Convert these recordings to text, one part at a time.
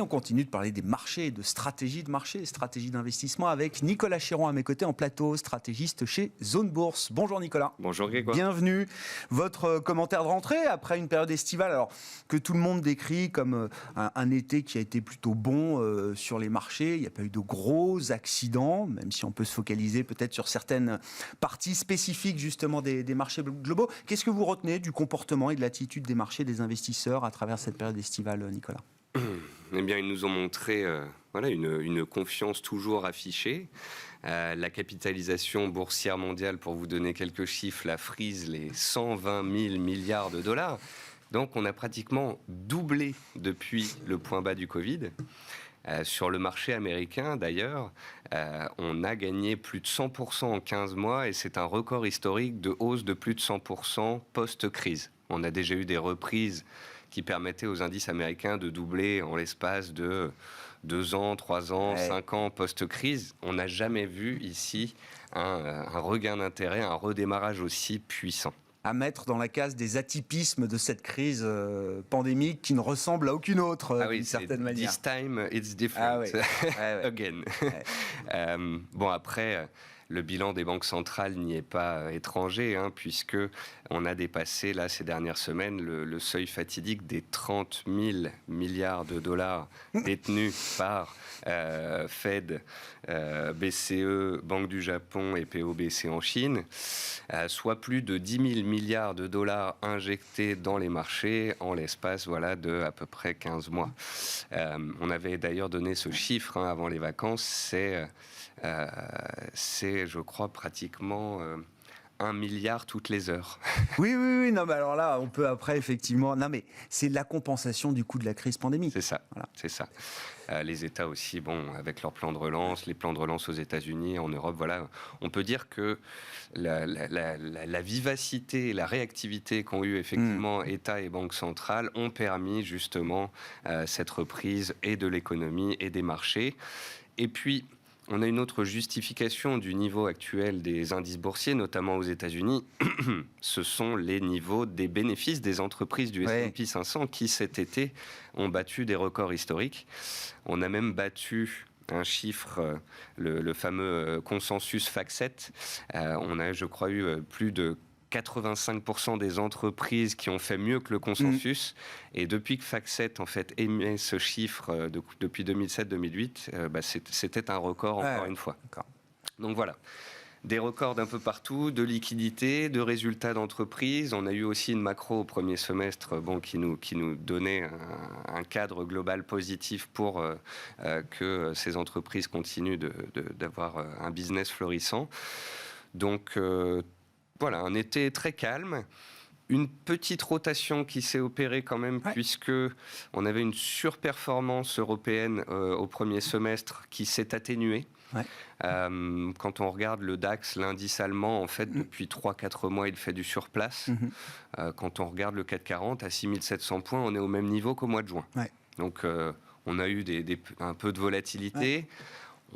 on continue de parler des marchés, de stratégie de marché, stratégie d'investissement avec Nicolas Chéron à mes côtés en plateau, stratégiste chez Zone Bourse. Bonjour Nicolas. Bonjour Grégoire. Bienvenue. Votre commentaire de rentrée après une période estivale, alors que tout le monde décrit comme un été qui a été plutôt bon sur les marchés. Il n'y a pas eu de gros accidents, même si on peut se focaliser peut-être sur certaines parties spécifiques justement des marchés globaux. Qu'est-ce que vous retenez du comportement et de l'attitude des marchés, des investisseurs à travers cette période estivale, Nicolas ? Eh bien, ils nous ont montré une confiance toujours affichée. La capitalisation boursière mondiale, pour vous donner quelques chiffres, la frise les 120 000 milliards de dollars. Donc, on a pratiquement doublé depuis le point bas du Covid. Sur le marché américain, d'ailleurs, on a gagné plus de 100% en 15 mois et c'est un record historique de hausse de plus de 100% post-crise. On a déjà eu des reprises qui permettaient aux indices américains de doubler en l'espace de 2 ans, 3 ans, 5 ans post-crise. On n'a jamais vu ici un regain d'intérêt, un redémarrage aussi puissant. À mettre dans la case des atypismes de cette crise pandémique qui ne ressemble à aucune autre, d'une certaine manière. This time, it's different. Again. Bon, après, le bilan des banques centrales n'y est pas étranger, puisque on a dépassé, là, ces dernières semaines, le seuil fatidique des 30 000 milliards de dollars détenus par Fed, BCE, Banque du Japon et POBC en Chine, soit plus de 10 000 milliards de dollars injectés dans les marchés en l'espace de à peu près 15 mois. On avait d'ailleurs donné ce chiffre avant les vacances, c'est je crois, pratiquement 1 milliard toutes les heures. Oui, non, mais alors là, on peut après, effectivement... Non, mais c'est la compensation du coût de la crise pandémique. C'est ça, voilà. C'est ça. Les États aussi, avec leur plan de relance, les plans de relance aux États-Unis, en Europe, on peut dire que la vivacité et la réactivité qu'ont eu effectivement États et banques centrales ont permis justement cette reprise et de l'économie et des marchés. Et puis, on a une autre justification du niveau actuel des indices boursiers, notamment aux États-Unis. Ce sont les niveaux des bénéfices des entreprises du S&P 500 qui, cet été, ont battu des records historiques. On a même battu un chiffre, le fameux consensus FactSet. On a, je crois, eu plus de 85% des entreprises qui ont fait mieux que le consensus. Et depuis que FactSet, en fait, émet ce chiffre depuis 2007-2008, c'était un record encore une fois. Donc voilà. Des records d'un peu partout, de liquidités, de résultats d'entreprises. On a eu aussi une macro au premier semestre qui nous donnait un cadre global positif pour que ces entreprises continuent d'avoir un business florissant. Donc, voilà, un été très calme. Une petite rotation qui s'est opérée quand même, puisque on avait une surperformance européenne au premier semestre qui s'est atténuée. Quand on regarde le DAX, l'indice allemand, en fait, depuis 3-4 mois, il fait du surplace. Quand on regarde le CAC 40, à 6700 points, on est au même niveau qu'au mois de juin. Donc, on a eu un peu de volatilité.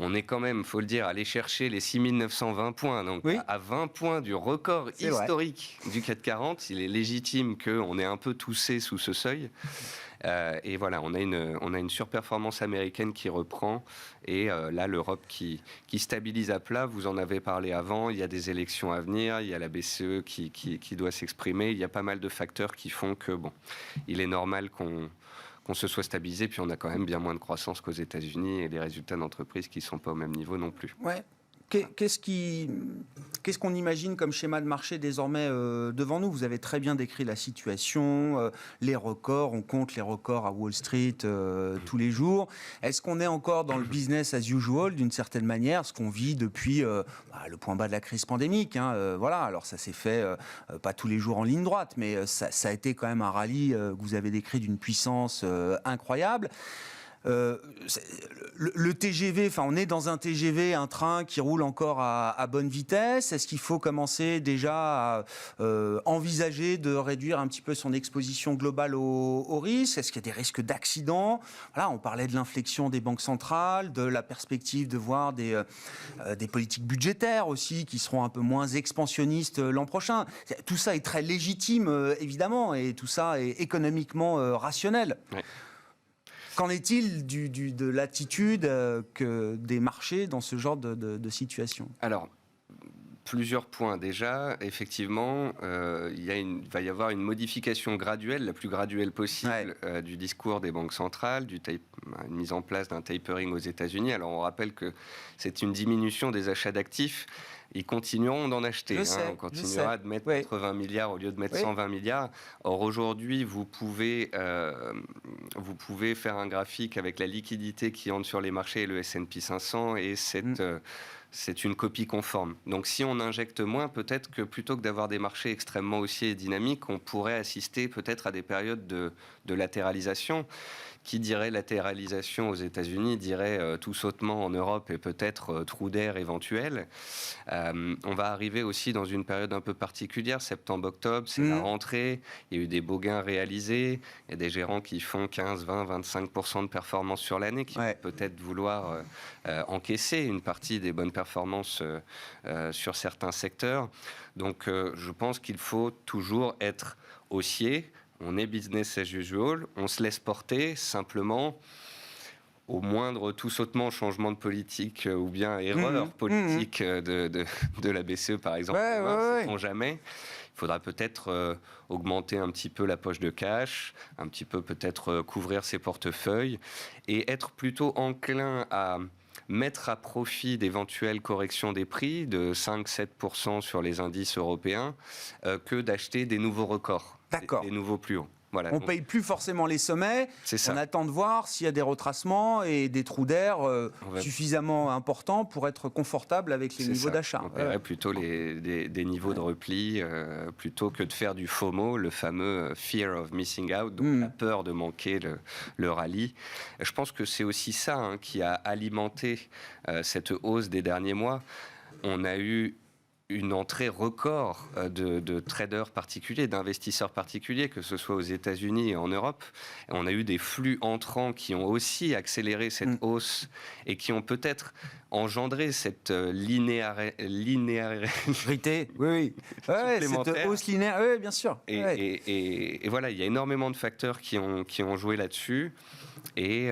On est quand même, il faut le dire, allé chercher les 6920 points. Donc, à 20 points du record historique du CAC 40, il est légitime qu'on ait un peu toussé sous ce seuil. Et voilà, on a une surperformance américaine qui reprend. Et là, l'Europe qui stabilise à plat. Vous en avez parlé avant. Il y a des élections à venir. Il y a la BCE qui doit s'exprimer. Il y a pas mal de facteurs qui font que, il est normal qu'on se soit stabilisé, puis on a quand même bien moins de croissance qu'aux États-Unis et des résultats d'entreprises qui ne sont pas au même niveau non plus. Qu'est-ce qu'on imagine comme schéma de marché désormais devant nous ? Vous avez très bien décrit la situation, les records, on compte les records à Wall Street tous les jours. Est-ce qu'on est encore dans le business as usual d'une certaine manière, ce qu'on vit depuis le point bas de la crise pandémique voilà, alors ça s'est fait pas tous les jours en ligne droite, mais ça a été quand même un rallye que vous avez décrit d'une puissance incroyable. Le TGV, on est dans un TGV, un train qui roule encore à bonne vitesse. Est-ce qu'il faut commencer déjà à envisager de réduire un petit peu son exposition globale au risque ? Est-ce qu'il y a des risques d'accident ? Voilà, on parlait de l'inflexion des banques centrales, de la perspective de voir des politiques budgétaires aussi qui seront un peu moins expansionnistes l'an prochain. Tout ça est très légitime, évidemment, et tout ça est économiquement rationnel. Qu'en est-il de l'attitude que des marchés dans ce genre de situation? Alors, plusieurs points. Déjà, effectivement, il va y avoir une modification graduelle, la plus graduelle possible, du discours des banques centrales, une mise en place d'un tapering aux États-Unis. Alors, on rappelle que c'est une diminution des achats d'actifs. Ils continueront d'en acheter. On continuera de mettre 80 milliards au lieu de mettre 120 milliards. Or, aujourd'hui, vous pouvez faire un graphique avec la liquidité qui entre sur les marchés et le S&P 500 et c'est une copie conforme. Donc si on injecte moins, peut-être que plutôt que d'avoir des marchés extrêmement haussiers et dynamiques, on pourrait assister peut-être à des périodes de latéralisation. Qui dirait latéralisation aux États-Unis dirait tout sautement en Europe et peut-être trou d'air éventuel. On va arriver aussi dans une période un peu particulière, septembre-octobre, c'est la rentrée, il y a eu des beaux gains réalisés, il y a des gérants qui font 15, 20, 25% de performance sur l'année, qui vont peut-être vouloir encaisser une partie des bonnes performances sur certains secteurs. Donc je pense qu'il faut toujours être haussier. On est business as usual, on se laisse porter simplement au moindre tout sautement, changement de politique ou bien erreur politique de la BCE par exemple. Sait-on jamais. Il faudra peut-être augmenter un petit peu la poche de cash, un petit peu peut-être couvrir ses portefeuilles et être plutôt enclin à mettre à profit d'éventuelles corrections des prix de 5-7% sur les indices européens que d'acheter des nouveaux records, des nouveaux plus hauts. Voilà, on ne paye plus forcément les sommets, on attend de voir s'il y a des retracements et des trous d'air suffisamment importants pour être confortable avec les niveaux d'achat. On paierait plutôt des niveaux de repli plutôt que de faire du FOMO, le fameux Fear of Missing Out, donc la peur de manquer le rallye. Je pense que c'est aussi ça qui a alimenté cette hausse des derniers mois. On a eu une entrée record de traders particuliers, d'investisseurs particuliers, que ce soit aux États-Unis et en Europe. Et on a eu des flux entrants qui ont aussi accéléré cette hausse et qui ont peut-être engendré cette linéarité. Cette hausse linéaire, oui, bien sûr. Et voilà, il y a énormément de facteurs qui ont joué là-dessus. Et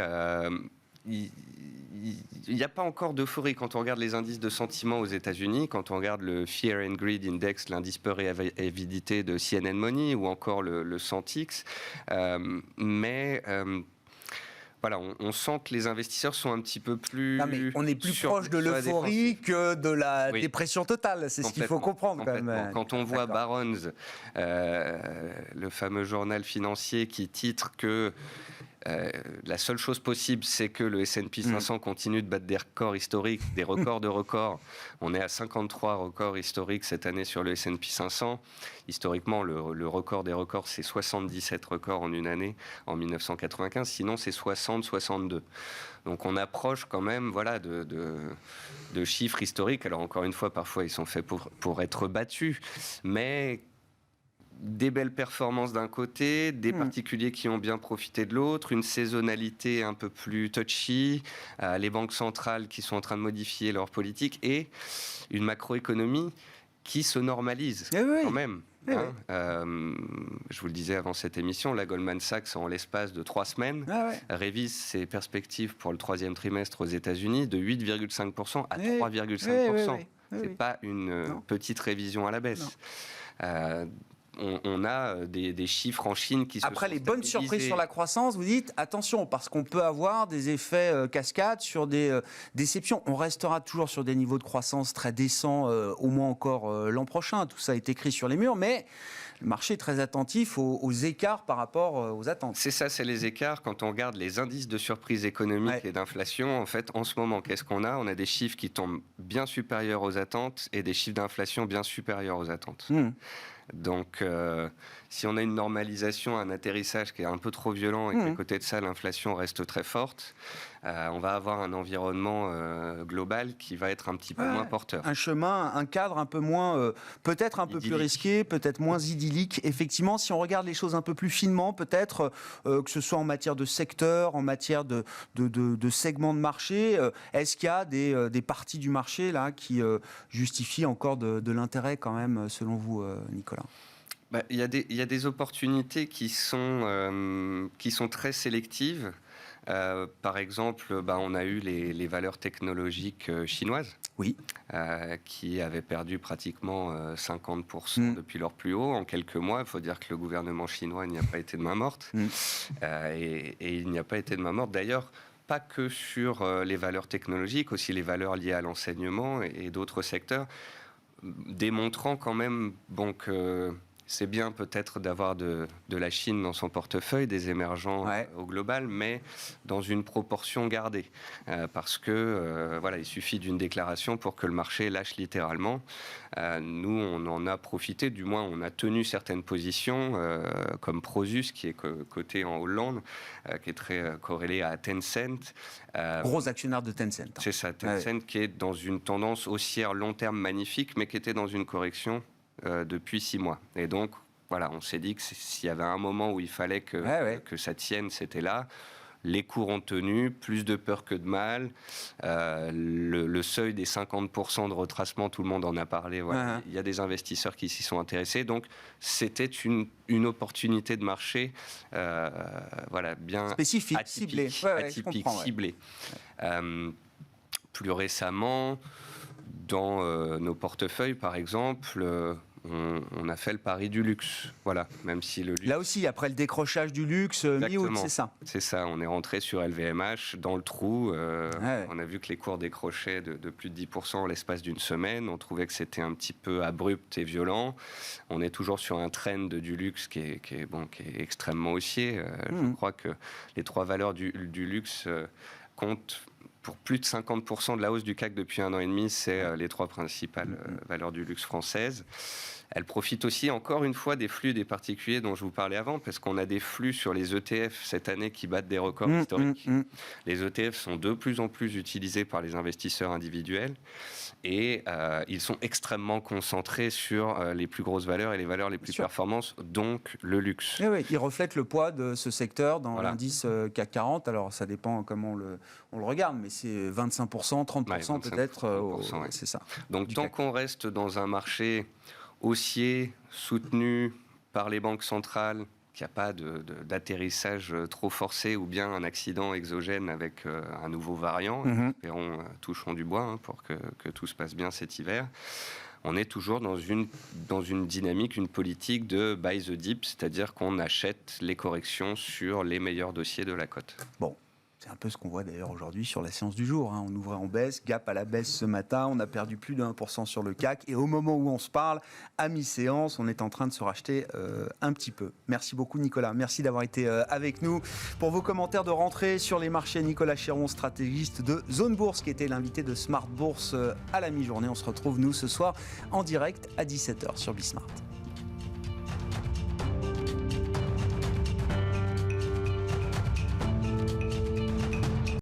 il n'y a pas encore d'euphorie quand on regarde les indices de sentiment aux États-Unis, quand on regarde le Fear and Greed Index, l'indice peur et avidité de CNN Money, ou encore le Sentix. Voilà, on sent que les investisseurs sont un petit peu plus... on est plus proche de l'euphorie que de la dépression totale, c'est ce qu'il faut comprendre quand même. Quand on voit Barron's, le fameux journal financier qui titre que la seule chose possible, c'est que le S&P 500 continue de battre des records historiques, des records de records. On est à 53 records historiques cette année sur le S&P 500. Historiquement, le record des records, c'est 77 records en une année, en 1995. Sinon, c'est 60, 62. Donc on approche quand même de chiffres historiques. Alors encore une fois, parfois, ils sont faits pour être battus. Mais des belles performances d'un côté, des particuliers qui ont bien profité de l'autre, une saisonnalité un peu plus touchy, les banques centrales qui sont en train de modifier leur politique et une macroéconomie qui se normalise quand même. Je vous le disais avant cette émission, la Goldman Sachs, en l'espace de 3 semaines, révise ses perspectives pour le 3e trimestre aux États-Unis de 8,5% à 3,5%. C'est pas une petite révision à la baisse. On a des chiffres en Chine qui se Après sont les bonnes surprises sur la croissance, vous dites attention, parce qu'on peut avoir des effets cascades sur des déceptions. On restera toujours sur des niveaux de croissance très décents, au moins encore l'an prochain. Tout ça est écrit sur les murs, mais le marché est très attentif aux écarts par rapport aux attentes. C'est ça, c'est les écarts. Quand on regarde les indices de surprise économique et d'inflation, en fait, en ce moment, qu'est-ce qu'on a ? On a des chiffres qui tombent bien supérieurs aux attentes et des chiffres d'inflation bien supérieurs aux attentes. Donc, si on a une normalisation, un atterrissage qui est un peu trop violent et qu'à côté de ça, l'inflation reste très forte, on va avoir un environnement global qui va être un petit peu moins porteur. Un chemin, un cadre un peu moins, peut-être un peu plus risqué, peut-être moins idyllique. Effectivement, si on regarde les choses un peu plus finement, peut-être que ce soit en matière de secteur, en matière de segments de marché, est-ce qu'il y a des parties du marché là qui justifient encore de l'intérêt quand même, selon vous, Nicolas ? Il y a des opportunités qui sont très sélectives. Par exemple, on a eu les valeurs technologiques chinoises. Oui. Qui avaient perdu pratiquement 50% depuis leur plus haut en quelques mois. Il faut dire que le gouvernement chinois n'y a pas été de main morte. Et il n'y a pas été de main morte. D'ailleurs, pas que sur les valeurs technologiques, aussi les valeurs liées à l'enseignement et d'autres secteurs, démontrant quand même que c'est bien peut-être d'avoir de la Chine dans son portefeuille, des émergents au global, mais dans une proportion gardée. Parce que il suffit d'une déclaration pour que le marché lâche littéralement. Nous, on en a profité, du moins on a tenu certaines positions, comme Prosus, qui est coté en Hollande, qui est très corrélé à Tencent. Gros actionnaire de Tencent. C'est ça, Tencent qui est dans une tendance haussière long terme magnifique, mais qui était dans une correction depuis 6 mois. Et donc, on s'est dit que s'il y avait un moment où il fallait que ça tienne, c'était là. Les cours ont tenu, plus de peur que de mal. Le seuil des 50% de retracement, tout le monde en a parlé. Il y a des investisseurs qui s'y sont intéressés. Donc, c'était une opportunité de marché bien spécifique, atypique, ciblée. Plus récemment, dans nos portefeuilles, par exemple, on a fait le pari du luxe. Même si le luxe... Là aussi, après le décrochage du luxe, mi-août, c'est ça. C'est ça, on est rentré sur LVMH dans le trou. On a vu que les cours décrochaient de plus de 10% en l'espace d'une semaine. On trouvait que c'était un petit peu abrupt et violent. On est toujours sur un trend du luxe qui est extrêmement haussier. Je crois que les 3 valeurs du luxe comptent pour plus de 50% de la hausse du CAC depuis 1 an et demi. C'est les 3 principales valeurs du luxe françaises. Elle profite aussi, encore une fois, des flux des particuliers dont je vous parlais avant, parce qu'on a des flux sur les ETF cette année qui battent des records historiques. Les ETF sont de plus en plus utilisés par les investisseurs individuels et ils sont extrêmement concentrés sur les plus grosses valeurs et les valeurs les plus performantes, donc le luxe. Oui, ils reflètent le poids de ce secteur dans l'indice CAC 40. Alors, ça dépend comment on le regarde, mais c'est 25%, 30% peut-être. C'est ça. Donc, tant qu'on reste dans un marché haussier, soutenu par les banques centrales, qu'il n'y a pas d'atterrissage trop forcé ou bien un accident exogène avec un nouveau variant, espérons, touchons du bois pour que tout se passe bien cet hiver, on est toujours dans une dynamique, une politique de buy the dip, c'est-à-dire qu'on achète les corrections sur les meilleurs dossiers de la cote. Bon. C'est un peu ce qu'on voit d'ailleurs aujourd'hui sur la séance du jour. On ouvrait en baisse, gap à la baisse ce matin, on a perdu plus de 1% sur le CAC. Et au moment où on se parle, à mi-séance, on est en train de se racheter un petit peu. Merci beaucoup Nicolas, merci d'avoir été avec nous. Pour vos commentaires de rentrée sur les marchés, Nicolas Chéron, stratégiste de Zone Bourse, qui était l'invité de Smart Bourse à la mi-journée. On se retrouve nous ce soir en direct à 17h sur Bismart.